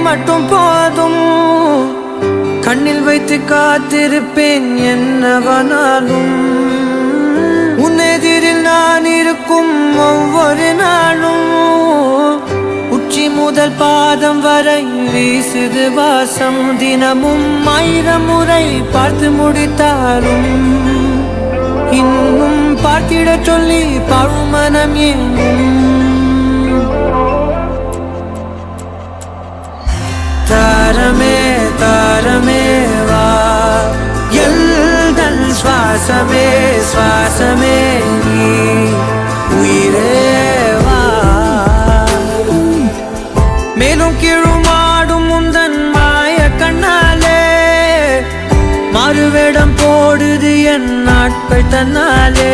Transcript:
மட்டும் போதும் கண்ணில் வைத்து காத்திருப்பேன் என்னவனாலும் உன்னெதிரில் நான் இருக்கும் ஒவ்வொரு நாளும் உச்சி முதல் பாதம் வரை வீசுது வாசம் தினமும் 1000 முறை பார்த்து முடித்தாலும் இன்னும் பார்த்திட சொல்லி பழுமனம் ஏனும் தாரமே தாரமே வா எல்தல் சுவாசமே சுவாசமே நீ உயிரே வா மேலும் கீழுமாடும் முந்தன் மாய கண்ணாலே மாறுவேடம் போடுது என் நாட்கள் தன்னாலே